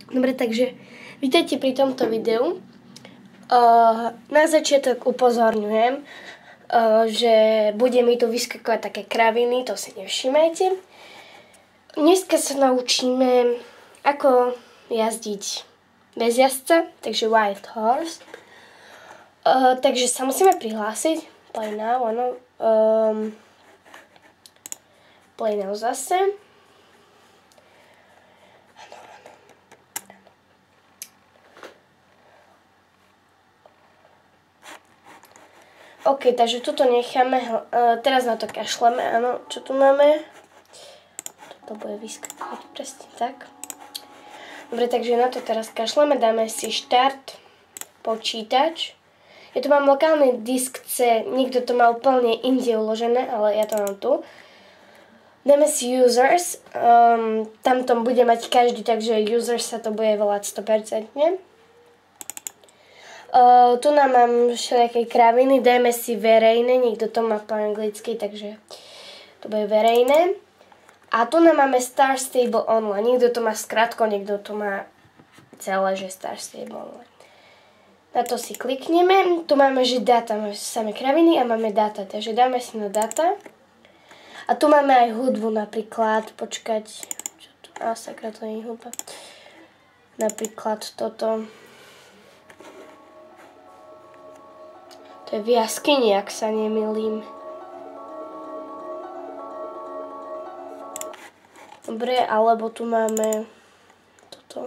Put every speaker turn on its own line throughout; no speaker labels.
Dobre, takže vítajte pri tomto videu. Na začiatok upozorňujem, že bude mi tu vyskakovať také kraviny, to si nevšimajte. Dneska sa naučíme, ako jazdiť bez jazdca, takže wild horse. Takže sa musíme prihlásiť. Play now, áno. Play now zase. OK, takže tuto necháme, teraz na to kašleme, áno, čo tu máme? Toto bude vyskakovať presne tak. Dobre, takže na to teraz kašleme, dáme si štart, počítač. Ja tu mám lokálny disk C, niekto to má úplne inde uložené, ale ja to mám tu. Dáme si users, tam to bude mať každý, takže users sa to bude volať 100%. Tu nám mám všelijaké kraviny, dajme si verejné, niekto to má po anglicky, takže to bude verejné. A tu nám máme Star Stable Online, niekto to má skrátko, niekto to má celé, že Star Stable Online. Na to si klikneme, tu máme, že data, máme samé kraviny a máme data, takže dáme si na data. A tu máme aj hudbu napríklad, počkať, čo tu, sakra, to nie je hudba. Napríklad toto. To je v jaskyni, ak sa nemýlim. Dobre, alebo tu máme toto.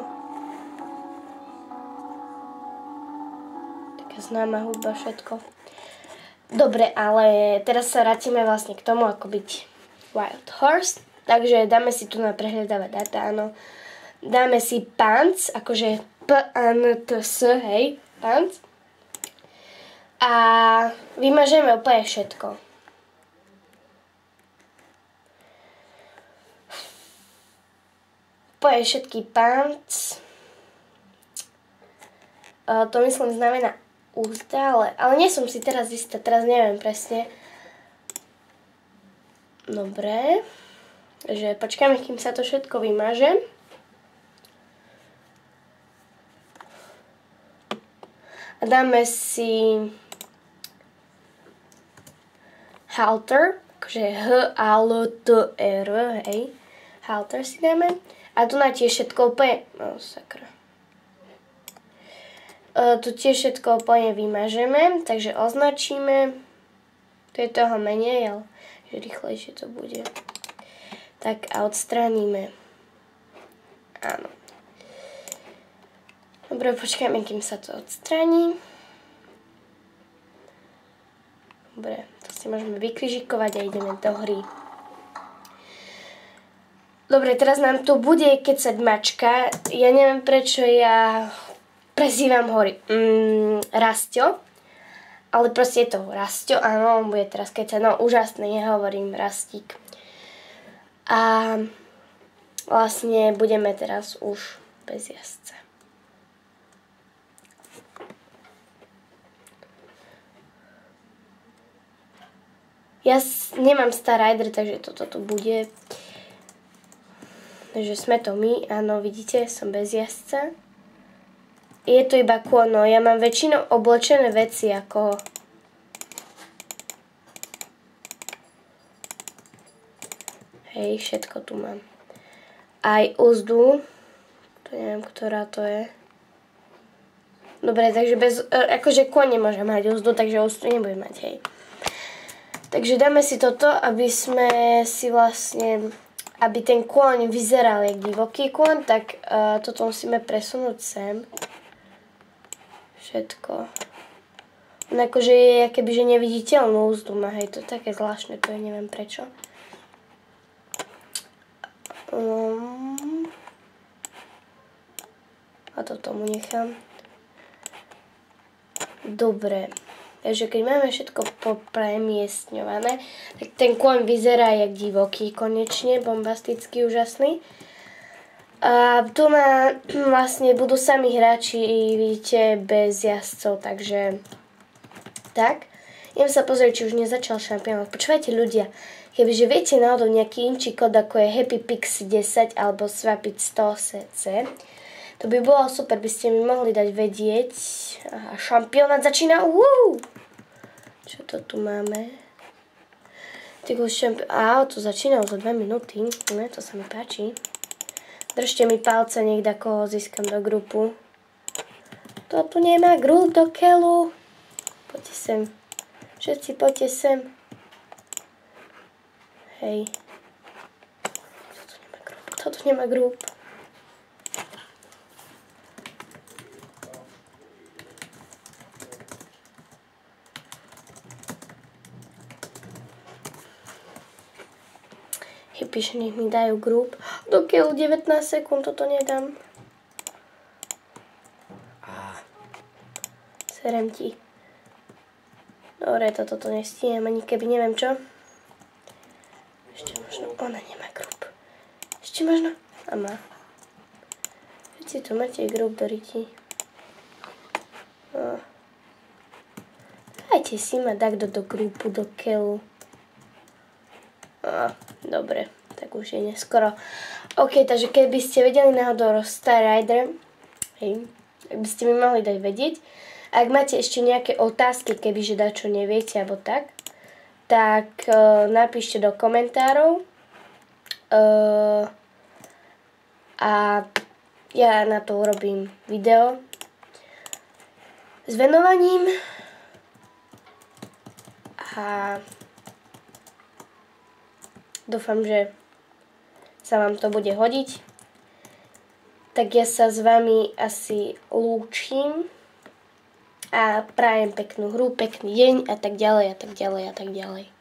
Taká známa hudba, všetko. Dobre, ale teraz sa vrátime vlastne k tomu, ako byť wild horse. Takže dáme si tu na prehľadávať data, áno. Dáme si pants, akože P-A-N-T-S, hej, pants. A vymažeme úplne všetko. Úplne všetky pants. To myslím znamená úzda, ale nie som si teraz istá, teraz neviem presne. Dobre. Takže počkáme, kým sa to všetko vymaže. A dáme si halter, akože H-A-L-T-R, hej. Halter si dáme. A tu na tiež všetko úplne, sakra. Tu tiež všetko úplne vymažeme, takže označíme. To je toho menej, ale že rýchlejšie to bude. Tak a odstránime. Áno. Dobre, počkajme, kým sa to odstráni. Dobre, to si môžeme vykrižikovať a ideme do hry. Dobre, teraz nám tu bude kecať mačka. Ja neviem, prečo ja prezývam ho Rastio. Ale proste je to Rastio, áno, on bude teraz kecať. No, úžasný, ja hovorím Rastík. A vlastne budeme teraz už bez jazdca. Ja nemám Star Rider, takže toto tu bude. Takže sme to my, áno, vidíte, som bez jazdca. Je to iba kôno, ja mám väčšinou oblečené veci ako... Hej, všetko tu mám. Aj úzdu, to neviem, ktorá to je. Dobre, takže bez, akože kôň nemôže mať úzdu, takže úzdu nebudem mať, hej. Takže dáme si toto, aby sme si vlastne, aby ten kôň vyzeral jak divoký kôň, tak toto musíme presunúť sem. Všetko. On akože je kebyže neviditeľnú úzdu má, hej, to je také zvláštne, to je neviem prečo. A toto mu nechám. Dobre. Takže keď máme všetko popremiestňované, tak ten kôň vyzerá jak divoký, konečne, bombastický, úžasný. A tu vlastne budú sami hráči, vidíte, bez jazdcov, takže tak. Idem sa pozrieť, či už nezačal šampionát. Počúvajte ľudia, kebyže viete náhodou nejaký inčí kód, ako je Happy Pixie 10 alebo Swapit 100 cc, To by bolo super, by ste mi mohli dať vedieť. Aha, šampionát začína. Čo to tu máme? Á, to začína za 2 minúty. Ne, to sa mi páči. Držte mi palce, nech koho získam do grupu. To tu nemá grup do keľu. Poďte sem. Všetci poďte sem. Hej. Toto nemá grup. Píše, nech mi dajú grup. Do keľu 19 sekúnd, toto nedám. Serem ti. Dobre, toto nestíham, ani keby neviem čo. Ešte možno, ona nemá grup. Ešte možno, a má. Všetci tu máte grup do riti. Dajte si ma takto do grupu, do keľu. Dobre, tak už je neskoro. OK, takže keby ste vedeli náhodou Star Rider, hej, tak by ste mi mohli dať vedieť. Ak máte ešte nejaké otázky, kebyže dačo neviete, alebo tak napíšte do komentárov. A ja na to urobím video s venovaním. A dúfam, že sa vám to bude hodiť. Tak ja sa s vami asi lúčim a prajem peknú hru, pekný deň a tak ďalej a tak ďalej a tak ďalej.